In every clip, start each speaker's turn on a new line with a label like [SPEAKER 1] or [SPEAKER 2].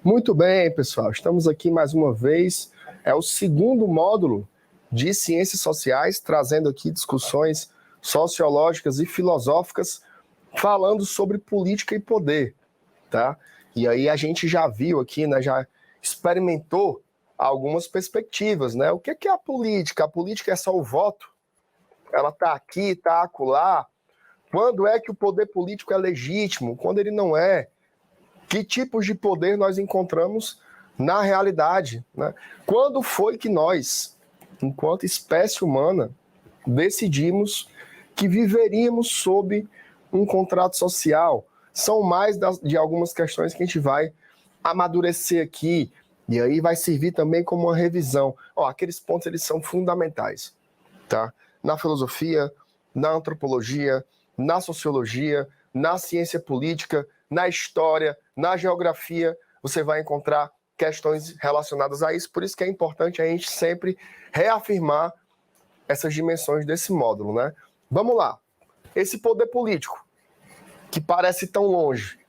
[SPEAKER 1] Muito bem, pessoal. Estamos aqui mais uma vez. É o segundo módulo de Ciências Sociais, trazendo aqui discussões sociológicas e filosóficas, falando sobre política e poder, tá? E aí a gente já viu aqui, né, já experimentou algumas perspectivas, né? O que é a política? A política é só o voto? Ela está aqui, está acolá? Quando é que o poder político é legítimo? Quando ele não é? Que tipos de poder nós encontramos na realidade, né? Quando foi que nós, enquanto espécie humana, decidimos que viveríamos sob um contrato social? São mais de algumas questões que a gente vai amadurecer aqui, e aí vai servir também como uma revisão. Aqueles pontos, eles são fundamentais, tá? Na filosofia, na antropologia, na sociologia, na ciência política, na história, na geografia, você vai encontrar questões relacionadas a isso. Por isso que é importante a gente sempre reafirmar essas dimensões desse módulo, né? Vamos lá. Esse poder político, que parece tão longe,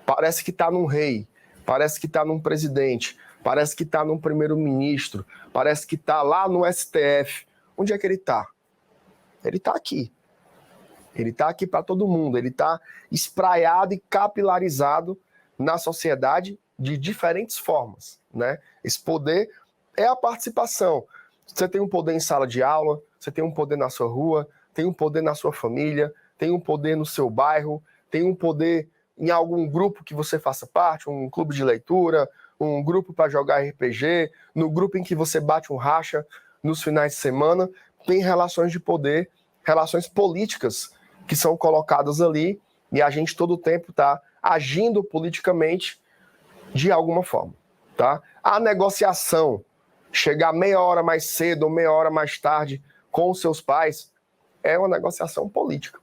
[SPEAKER 1] parece que está num rei, parece que está num presidente, parece que está num primeiro-ministro, parece que está lá no STF. Onde é que ele está? Ele está aqui. Ele está aqui para todo mundo. Ele está espraiado e capilarizado na sociedade de diferentes formas, né? Esse poder é a participação. Você tem um poder em sala de aula, você tem um poder na sua rua, tem um poder na sua família, tem um poder no seu bairro, tem um poder em algum grupo que você faça parte, um clube de leitura, um grupo para jogar RPG, no grupo em que você bate um racha nos finais de semana. Tem relações de poder, relações políticas que são colocadas ali, e a gente todo o tempo está agindo politicamente de alguma forma, tá? A negociação, chegar meia hora mais cedo ou meia hora mais tarde com os seus pais, é uma negociação política.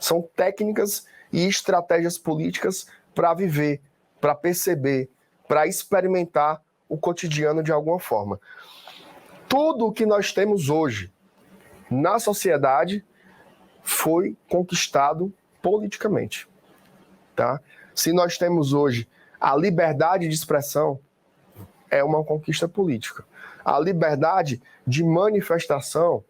[SPEAKER 1] São técnicas e estratégias políticas para viver, para perceber, para experimentar o cotidiano de alguma forma. Tudo o que nós temos hoje na sociedade foi conquistado politicamente, tá? Se nós temos hoje a liberdade de expressão, é uma conquista política. A liberdade de manifestação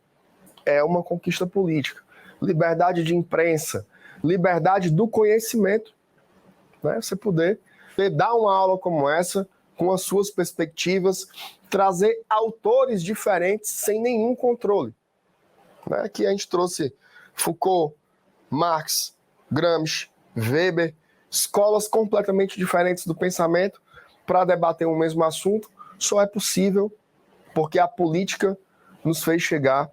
[SPEAKER 1] é uma conquista política. Liberdade de imprensa, liberdade do conhecimento, né? Você poder dar uma aula como essa, com as suas perspectivas, trazer autores diferentes sem nenhum controle, né? Aqui a gente trouxe Foucault, Marx, Gramsci, Weber, escolas completamente diferentes do pensamento para debater o mesmo assunto. Só é possível porque a política nos fez chegar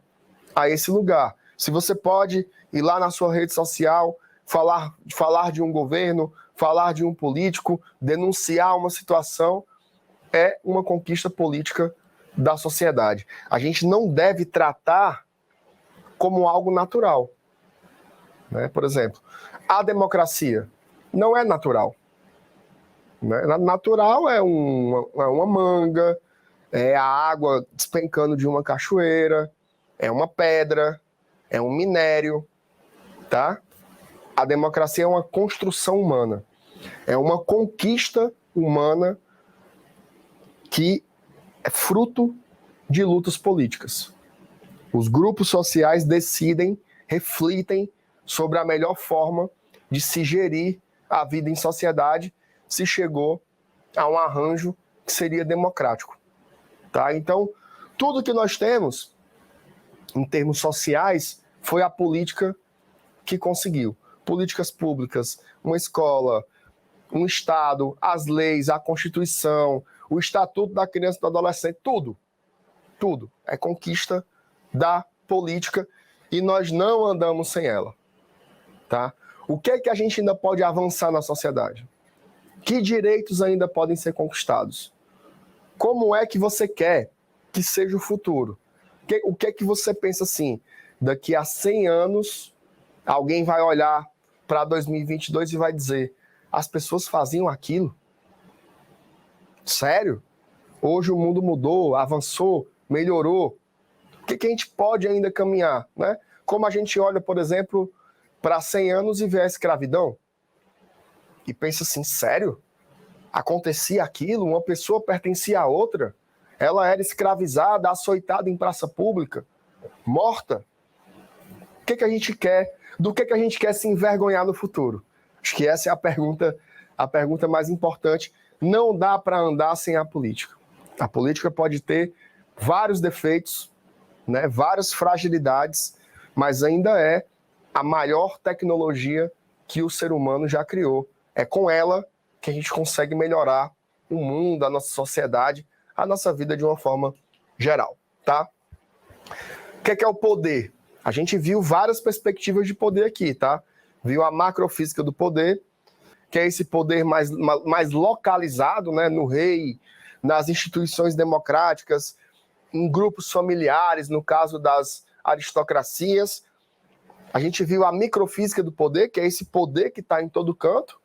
[SPEAKER 1] a esse lugar. Se você pode ir lá na sua rede social, falar de um governo, falar de um político, denunciar uma situação, é uma conquista política da sociedade. A gente não deve tratar como algo natural, né? Por exemplo, a democracia não é natural, né? Natural é uma manga, é a água despencando de uma cachoeira, é uma pedra, é um minério, tá? A democracia é uma construção humana, é uma conquista humana que é fruto de lutas políticas. Os grupos sociais decidem, refletem sobre a melhor forma de se gerir a vida em sociedade se chegou a um arranjo que seria democrático, tá? Então, tudo que nós temos em termos sociais foi a política que conseguiu. Políticas públicas, uma escola, um Estado, as leis, a Constituição, o Estatuto da Criança e do Adolescente, tudo é conquista da política e nós não andamos sem ela, tá? O que é que a gente ainda pode avançar na sociedade? Que direitos ainda podem ser conquistados? Como é que você quer que seja o futuro? O que é que você pensa assim? Daqui a 100 anos, alguém vai olhar para 2022 e vai dizer: as pessoas faziam aquilo? Sério? Hoje o mundo mudou, avançou, melhorou. O que a gente pode ainda caminhar, né? Como a gente olha, por exemplo, para 100 anos e vê a escravidão e pensa assim: sério? acontecia aquilo, uma pessoa pertencia a outra, ela era escravizada, açoitada em praça pública, morta. O que a gente quer? Do que a gente quer se envergonhar no futuro? Acho que essa é a pergunta mais importante. Não dá para andar sem a política. A política pode ter vários defeitos, né, várias fragilidades, mas ainda é a maior tecnologia que o ser humano já criou. É com ela que a gente consegue melhorar o mundo, a nossa sociedade, a nossa vida de uma forma geral, tá? O que é o poder? A gente viu várias perspectivas de poder aqui, tá? Viu a macrofísica do poder, que é esse poder mais localizado, né, no rei, nas instituições democráticas, em grupos familiares, no caso das aristocracias. A gente viu a microfísica do poder, que é esse poder que está em todo canto,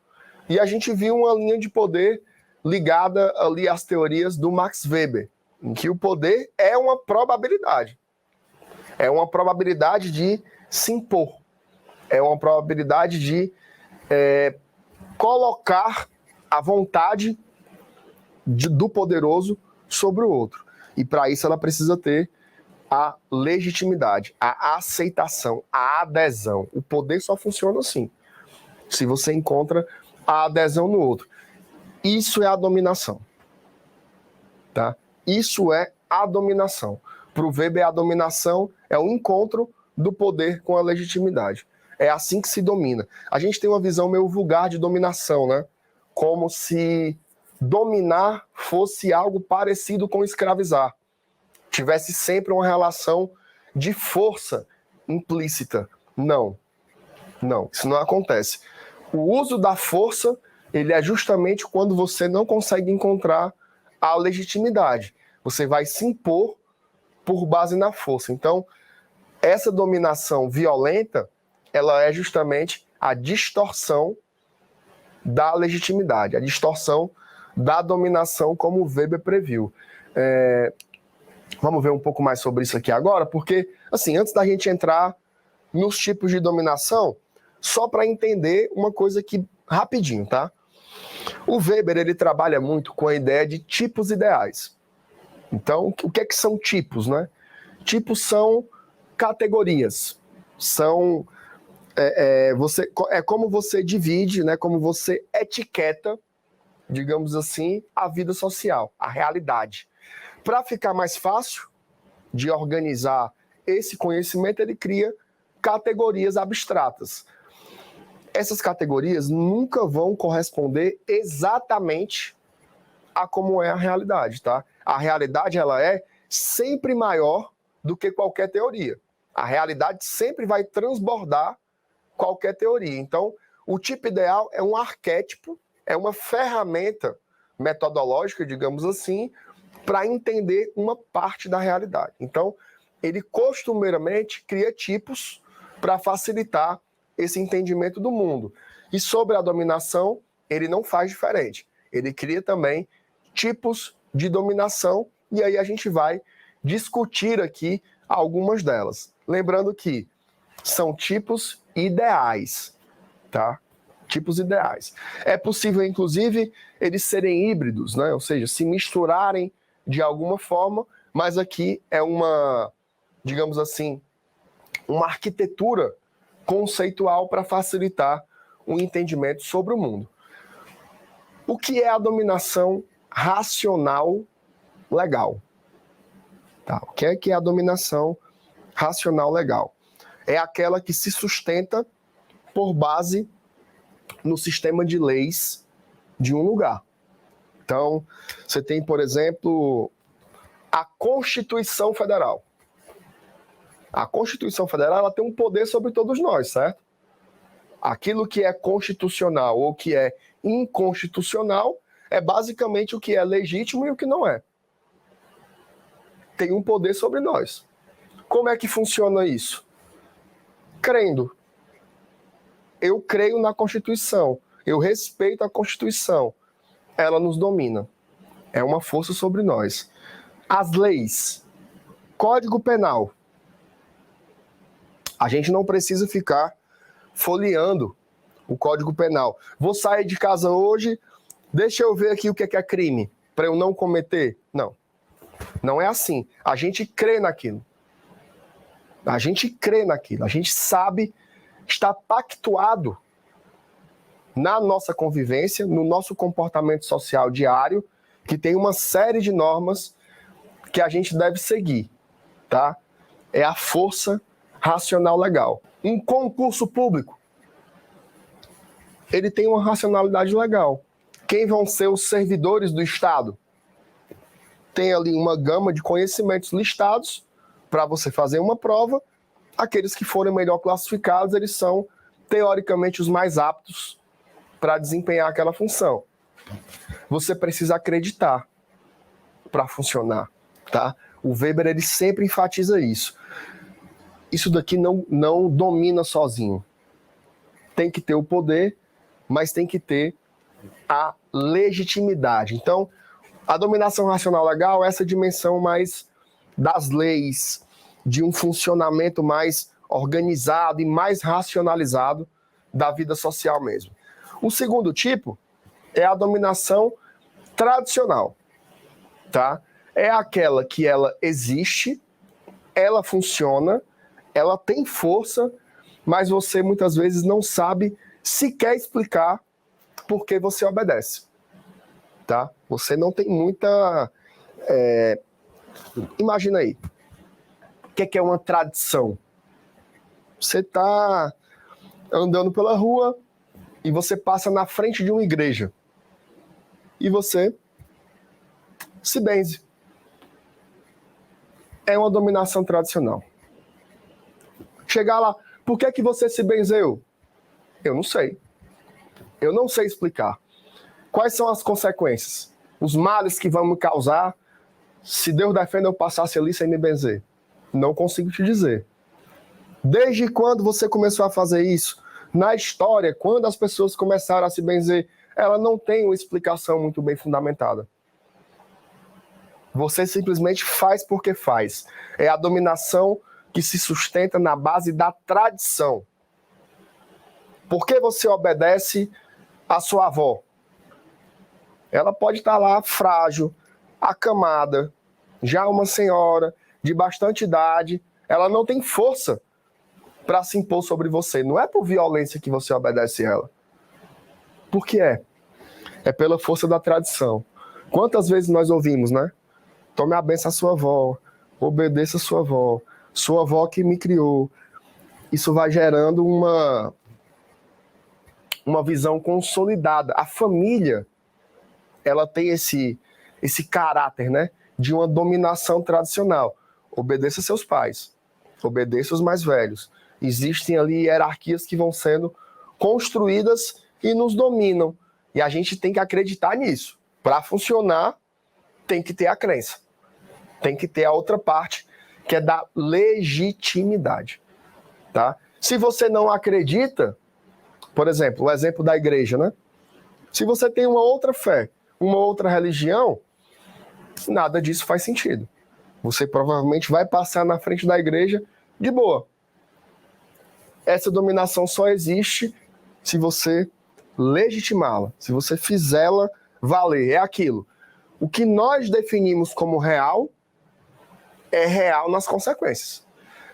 [SPEAKER 1] e a gente viu uma linha de poder ligada ali às teorias do Max Weber, em que o poder é uma probabilidade. É uma probabilidade de se impor. É uma probabilidade de colocar a vontade do poderoso sobre o outro. E para isso ela precisa ter a legitimidade, a aceitação, a adesão. O poder só funciona assim, se você encontra a adesão no outro. Isso é a dominação. Tá? Isso é a dominação. Para o Weber, a dominação é o encontro do poder com a legitimidade. É assim que se domina. A gente tem uma visão meio vulgar de dominação, né? Como se dominar fosse algo parecido com escravizar. Tivesse sempre uma relação de força implícita. Não. Não, isso não acontece. O uso da força, ele é justamente quando você não consegue encontrar a legitimidade. Você vai se impor por base na força. Então, essa dominação violenta, ela é justamente a distorção da legitimidade, a distorção da dominação, como o Weber previu. Vamos ver um pouco mais sobre isso aqui agora, porque, assim, antes da gente entrar nos tipos de dominação, só para entender uma coisa aqui rapidinho, tá? O Weber, ele trabalha muito com a ideia de tipos ideais. Então, o que é que são tipos, né? Tipos são categorias, são como você divide, né, como você etiqueta, digamos assim, a vida social, a realidade. Para ficar mais fácil de organizar esse conhecimento, ele cria categorias abstratas. Essas categorias nunca vão corresponder exatamente a como é a realidade, tá? A realidade, ela é sempre maior do que qualquer teoria. A realidade sempre vai transbordar qualquer teoria. Então, o tipo ideal é um arquétipo, é uma ferramenta metodológica, digamos assim, para entender uma parte da realidade. Então, ele costumeiramente cria tipos para facilitar esse entendimento do mundo. E sobre a dominação, ele não faz diferente. Ele cria também tipos de dominação, e aí a gente vai discutir aqui algumas delas. Lembrando que são tipos ideais, tá? Tipos ideais. É possível, inclusive, eles serem híbridos, né? Ou seja, se misturarem de alguma forma, mas aqui é uma, digamos assim, uma arquitetura conceitual para facilitar o entendimento sobre o mundo. O que é a dominação racional legal? Tá? O que é a dominação racional legal? É aquela que se sustenta por base no sistema de leis de um lugar. Então, você tem, por exemplo, a Constituição Federal. A Constituição Federal, ela tem um poder sobre todos nós, certo? Aquilo que é constitucional ou que é inconstitucional é basicamente o que é legítimo e o que não é. Tem um poder sobre nós. Como é que funciona isso? Crendo. Eu creio na Constituição. Eu respeito a Constituição. Ela nos domina. É uma força sobre nós. As leis. Código Penal. A gente não precisa ficar folheando o Código Penal. Vou sair de casa hoje, Deixa eu ver aqui o que é crime, para eu não cometer. Não, não é assim. A gente crê naquilo. A gente crê naquilo. A gente sabe, está pactuado na nossa convivência, no nosso comportamento social diário, que tem uma série de normas que a gente deve seguir, tá? É a força racional legal. Um concurso público, ele tem uma racionalidade legal. Quem vão ser os servidores do Estado? Tem ali uma gama de conhecimentos listados para você fazer uma prova. Aqueles que forem melhor classificados, eles são, teoricamente, os mais aptos para desempenhar aquela função. Você precisa acreditar para funcionar, tá? O Weber, ele sempre enfatiza isso. Isso daqui não domina sozinho. Tem que ter o poder, mas tem que ter a legitimidade. Então, a dominação racional legal é essa dimensão mais das leis, de um funcionamento mais organizado e mais racionalizado da vida social mesmo. O segundo tipo é a dominação tradicional, tá? É aquela que ela existe, ela funciona, ela tem força, mas você muitas vezes não sabe sequer explicar por que você obedece, tá? Você não tem muita... Imagina aí, o que é uma tradição? Você está andando pela rua e você passa na frente de uma igreja e você se benze. É uma dominação tradicional. Chegar lá, por que você se benzeu? Eu não sei. Eu não sei explicar. Quais são as consequências? Os males que vão me causar se Deus defenda eu passasse ali sem me benzer? Não consigo te dizer. Desde quando você começou a fazer isso? Na história, quando as pessoas começaram a se benzer, ela não tem uma explicação muito bem fundamentada. Você simplesmente faz porque faz. É a dominação que se sustenta na base da tradição. Por que você obedece à sua avó? Ela pode estar lá frágil, acamada, já uma senhora de bastante idade, ela não tem força para se impor sobre você. Não é por violência que você obedece a ela. Por que é? É pela força da tradição. Quantas vezes nós ouvimos, né? Tome a benção à sua avó, obedeça a sua avó que me criou. Isso vai gerando uma visão consolidada. A família, ela tem esse caráter, né, de uma dominação tradicional. Obedeça seus pais, obedeça os mais velhos. Existem ali hierarquias que vão sendo construídas e nos dominam. E a gente tem que acreditar nisso. Para funcionar, tem que ter a crença. Tem que ter a outra parte, que é da legitimidade. Tá? Se você não acredita, por exemplo, o exemplo da igreja, né? Se você tem uma outra fé, uma outra religião, nada disso faz sentido. Você provavelmente vai passar na frente da igreja de boa. Essa dominação só existe se você legitimá-la, se você fizê-la valer. É aquilo. O que nós definimos como real é real nas consequências.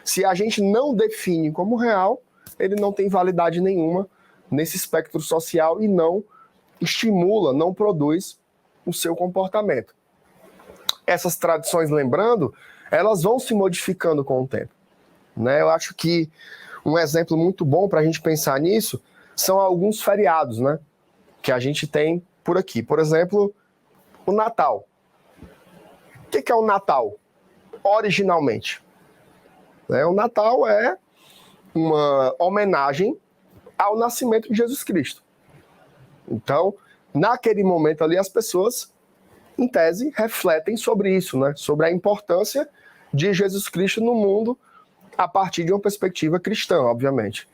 [SPEAKER 1] Se a gente não define como real, ele não tem validade nenhuma nesse espectro social e não estimula, não produz o seu comportamento. Essas tradições, lembrando, elas vão se modificando com o tempo, né? Eu acho que um exemplo muito bom para a gente pensar nisso são alguns feriados, né, que a gente tem por aqui. Por exemplo, o Natal. O que é o Natal, originalmente? O Natal é uma homenagem ao nascimento de Jesus Cristo. Então, naquele momento ali, as pessoas, em tese, refletem sobre isso, né? Sobre a importância de Jesus Cristo no mundo a partir de uma perspectiva cristã, obviamente.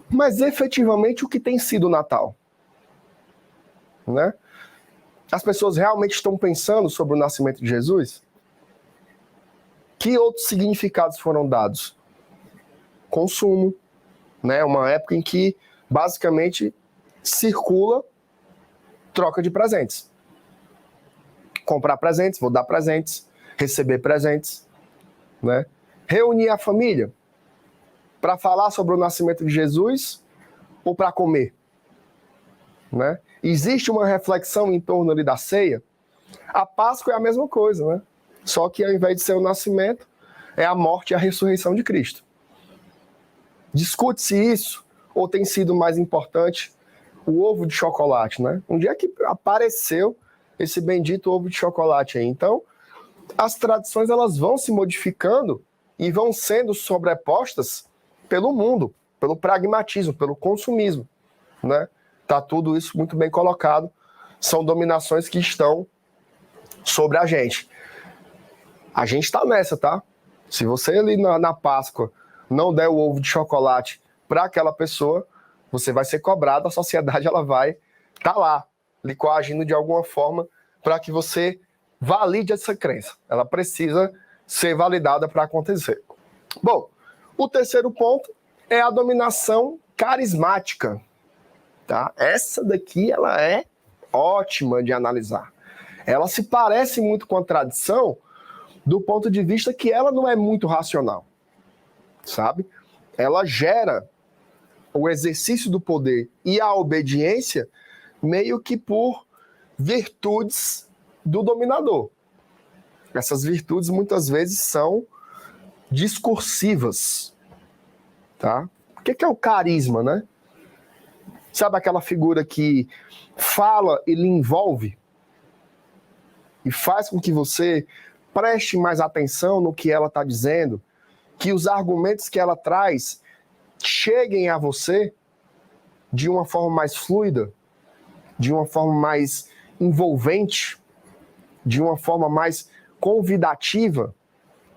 [SPEAKER 1] Mas, efetivamente, o que tem sido o Natal? Né? As pessoas realmente estão pensando sobre o nascimento de Jesus? Que outros significados foram dados? Consumo, né? Uma época em que, basicamente, circula troca de presentes. Comprar presentes, vou dar presentes, receber presentes, né? Reunir a família para falar sobre o nascimento de Jesus ou para comer, né? Existe uma reflexão em torno ali da ceia. A Páscoa é a mesma coisa, né? Só que ao invés de ser o nascimento, é a morte e a ressurreição de Cristo. Discute-se isso ou tem sido mais importante o ovo de chocolate, né? Onde é que apareceu esse bendito ovo de chocolate aí? Então, as tradições elas vão se modificando e vão sendo sobrepostas pelo mundo, pelo pragmatismo, pelo consumismo, né? Tá tudo isso muito bem colocado. São dominações que estão sobre a gente. A gente está nessa, tá? Se você ali na Páscoa não der o ovo de chocolate para aquela pessoa, você vai ser cobrado, a sociedade ela vai estar lá, lhe coagindo de alguma forma para que você valide essa crença. Ela precisa ser validada para acontecer. Bom, o terceiro ponto é a dominação carismática. Tá? Essa daqui ela é ótima de analisar. Ela se parece muito com a tradição do ponto de vista que ela não é muito racional, sabe? Ela gera o exercício do poder e a obediência meio que por virtudes do dominador. Essas virtudes muitas vezes são discursivas, tá? O que é o carisma, né? Sabe aquela figura que fala e lhe envolve e faz com que você preste mais atenção no que ela está dizendo, que os argumentos que ela traz cheguem a você de uma forma mais fluida, de uma forma mais envolvente, de uma forma mais convidativa.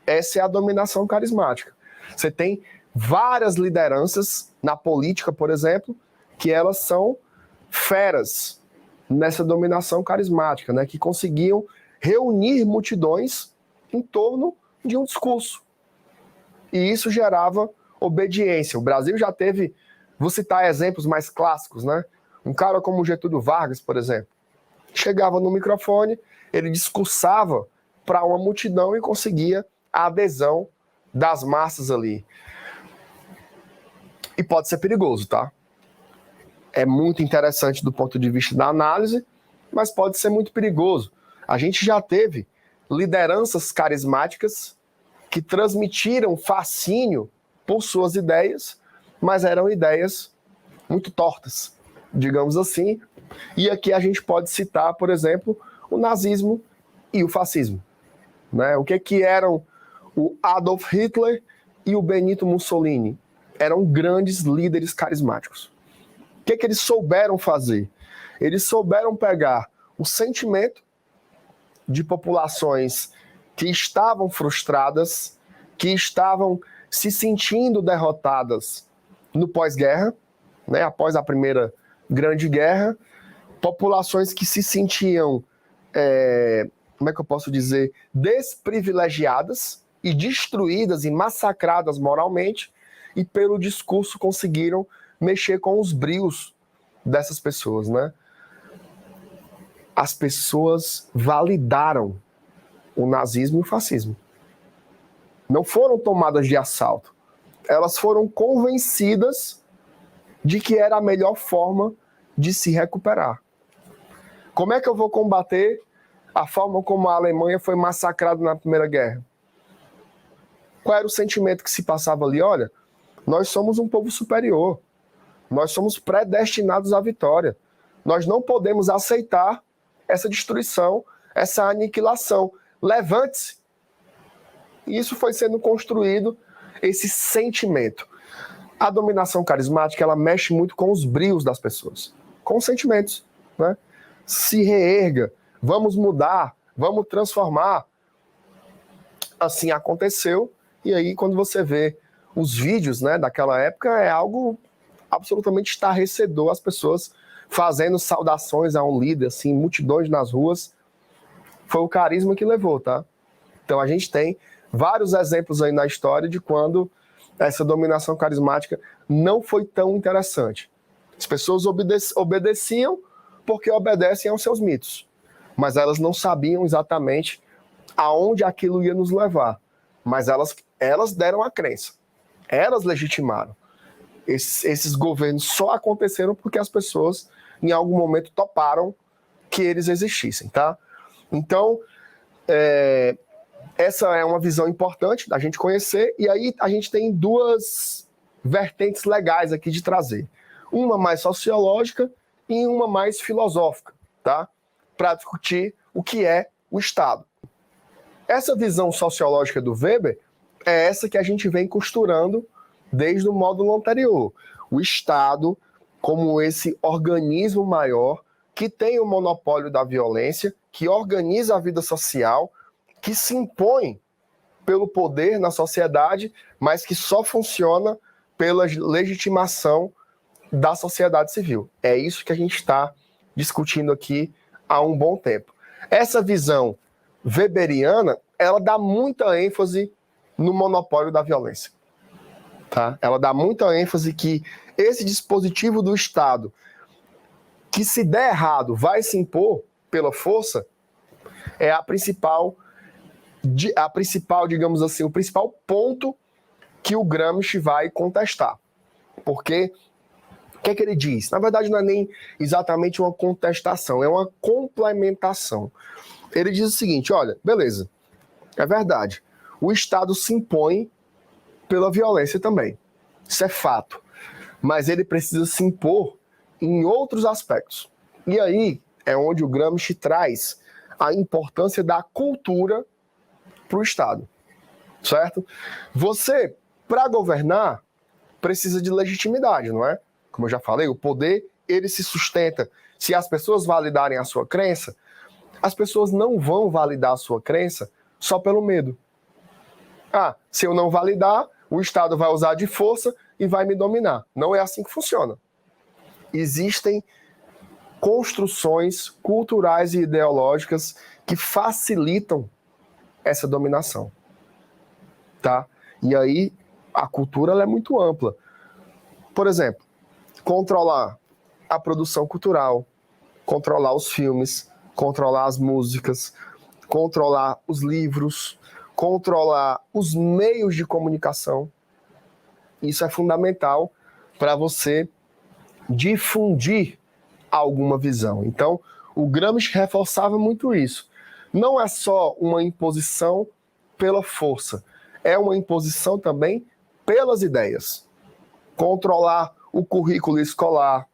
[SPEAKER 1] Essa é a dominação carismática. Você tem várias lideranças na política, por exemplo, que elas são feras nessa dominação carismática, né? Que conseguiam reunir multidões em torno de um discurso. E isso gerava obediência. O Brasil já teve, vou citar exemplos mais clássicos, né? Um cara como Getúlio Vargas, por exemplo, chegava no microfone, ele discursava para uma multidão e conseguia a adesão das massas ali. E pode ser perigoso, tá? É muito interessante do ponto de vista da análise, mas pode ser muito perigoso. A gente já teve lideranças carismáticas que transmitiram fascínio por suas ideias, mas eram ideias muito tortas, digamos assim. E aqui a gente pode citar, por exemplo, o nazismo e o fascismo, né? O que eram o Adolf Hitler e o Benito Mussolini? Eram grandes líderes carismáticos. O que eles souberam fazer? Eles souberam pegar o sentimento de populações que estavam frustradas, que estavam se sentindo derrotadas no pós-guerra, né, após a Primeira Grande Guerra, populações que se sentiam, como é que eu posso dizer, desprivilegiadas e destruídas e massacradas moralmente, e pelo discurso conseguiram mexer com os brios dessas pessoas, né? As pessoas validaram o nazismo e o fascismo. Não foram tomadas de assalto. Elas foram convencidas de que era a melhor forma de se recuperar. Como é que eu vou combater a forma como a Alemanha foi massacrada na Primeira Guerra? Qual era o sentimento que se passava ali? Olha, nós somos um povo superior. Nós somos predestinados à vitória. Nós não podemos aceitar essa destruição, essa aniquilação. Levante-se. E isso foi sendo construído, esse sentimento. A dominação carismática, ela mexe muito com os brios das pessoas, com os sentimentos, né? Se reerga, vamos mudar, vamos transformar. Assim aconteceu, e aí quando você vê os vídeos, né, daquela época, é algo absolutamente estarrecedor, as pessoas fazendo saudações a um líder, assim, multidões nas ruas. Foi o carisma que levou, tá? Então a gente tem vários exemplos aí na história de quando essa dominação carismática não foi tão interessante. As pessoas obedeciam porque obedecem aos seus mitos. Mas elas não sabiam exatamente aonde aquilo ia nos levar. Mas elas deram a crença. Elas legitimaram. Esses governos só aconteceram porque as pessoas, em algum momento, toparam que eles existissem, tá? Então, essa é uma visão importante da gente conhecer, e aí a gente tem duas vertentes legais aqui de trazer. Uma mais sociológica e uma mais filosófica, tá? Para discutir o que é o Estado. Essa visão sociológica do Weber é essa que a gente vem costurando desde o módulo anterior. O Estado como esse organismo maior que tem o monopólio da violência, que organiza a vida social, que se impõe pelo poder na sociedade, mas que só funciona pela legitimação da sociedade civil. É isso que a gente está discutindo aqui há um bom tempo. Essa visão weberiana, ela dá muita ênfase no monopólio da violência. Tá? Ela dá muita ênfase que esse dispositivo do Estado, que se der errado, vai se impor pela força, é a principal, digamos assim, o principal ponto que o Gramsci vai contestar. Porque o que é que ele diz? Na verdade, não é nem exatamente uma contestação, é uma complementação. Ele diz o seguinte, olha, beleza, é verdade, o Estado se impõe pela violência também, isso é fato, mas ele precisa se impor em outros aspectos. E aí é onde o Gramsci traz a importância da cultura para o Estado, certo? Você, para governar, precisa de legitimidade, não é? Como eu já falei, o poder, ele se sustenta. Se as pessoas validarem a sua crença, as pessoas não vão validar a sua crença só pelo medo. Ah, se eu não validar, o Estado vai usar de força e vai me dominar. Não é assim que funciona. Existem construções culturais e ideológicas que facilitam essa dominação. Tá? E aí, a cultura ela é muito ampla. Por exemplo, controlar a produção cultural, controlar os filmes, controlar as músicas, controlar os livros, controlar os meios de comunicação. Isso é fundamental para você difundir alguma visão. Então, o Gramsci reforçava muito isso. Não é só uma imposição pela força, é uma imposição também pelas ideias. Controlar o currículo escolar.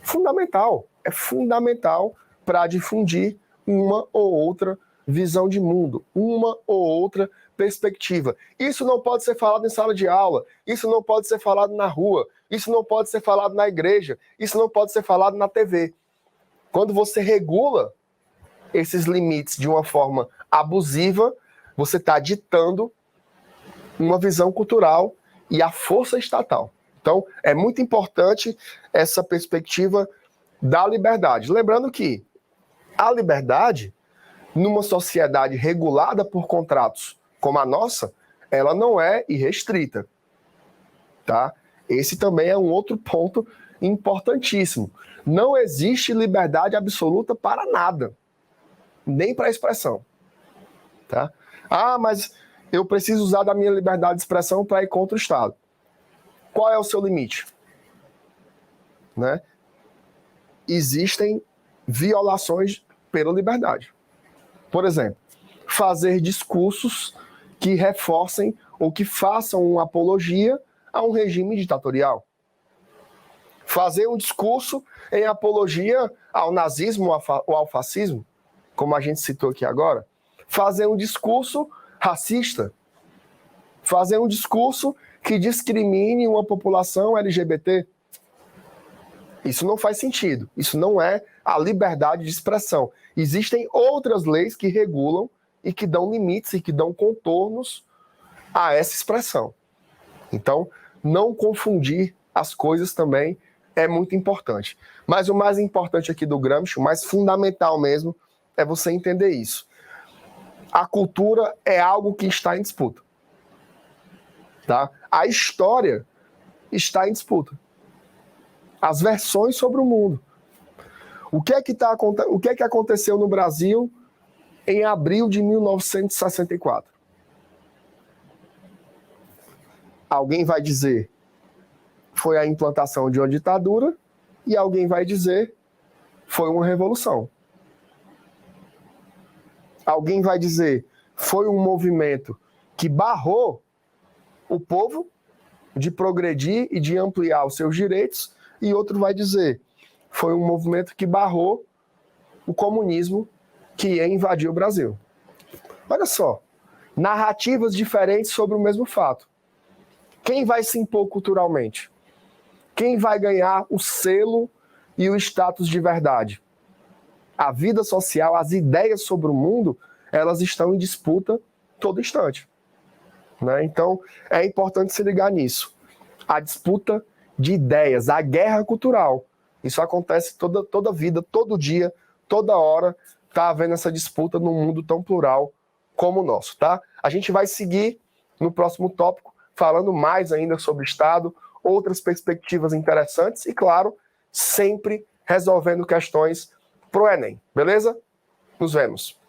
[SPEAKER 1] Fundamental. É fundamental para difundir uma ou outra visão de mundo, uma ou outra perspectiva. Isso não pode ser falado em sala de aula, isso não pode ser falado na rua, isso não pode ser falado na igreja, isso não pode ser falado na TV. Quando você regula esses limites de uma forma abusiva, você está ditando uma visão cultural e a força estatal. Então, é muito importante essa perspectiva da liberdade. Lembrando que a liberdade, numa sociedade regulada por contratos como a nossa, ela não é irrestrita. Tá? Esse também é um outro ponto importantíssimo. Não existe liberdade absoluta para nada, nem para a expressão. Tá? Ah, mas eu preciso usar da minha liberdade de expressão para ir contra o Estado. Qual é o seu limite? Né? Existem violações pela liberdade. Por exemplo, fazer discursos que reforcem ou que façam uma apologia a um regime ditatorial. Fazer um discurso em apologia ao nazismo ou ao fascismo, como a gente citou aqui agora. Fazer um discurso racista. Fazer um discurso que discrimine uma população LGBT. Isso não faz sentido. Isso não é a liberdade de expressão. Existem outras leis que regulam e que dão limites e que dão contornos a essa expressão. Então, não confundir as coisas também é muito importante. Mas o mais importante aqui do Gramsci, o mais fundamental mesmo, é você entender isso. A cultura é algo que está em disputa. Tá? A história está em disputa. As versões sobre o mundo. O que é que aconteceu no Brasil em abril de 1964? Alguém vai dizer foi a implantação de uma ditadura e alguém vai dizer foi uma revolução. Alguém vai dizer foi um movimento que barrou o povo de progredir e de ampliar os seus direitos, e outro vai dizer foi um movimento que barrou o comunismo que ia invadir o Brasil. Olha só, narrativas diferentes sobre o mesmo fato. Quem vai se impor culturalmente? Quem vai ganhar o selo e o status de verdade? A vida social, as ideias sobre o mundo, elas estão em disputa todo instante. Né? Então, é importante se ligar nisso. A disputa de ideias, a guerra cultural. Isso acontece toda vida, todo dia, toda hora, está havendo essa disputa num mundo tão plural como o nosso. Tá? A gente vai seguir no próximo tópico, falando mais ainda sobre Estado, outras perspectivas interessantes e, claro, sempre resolvendo questões pro Enem. Beleza? Nos vemos.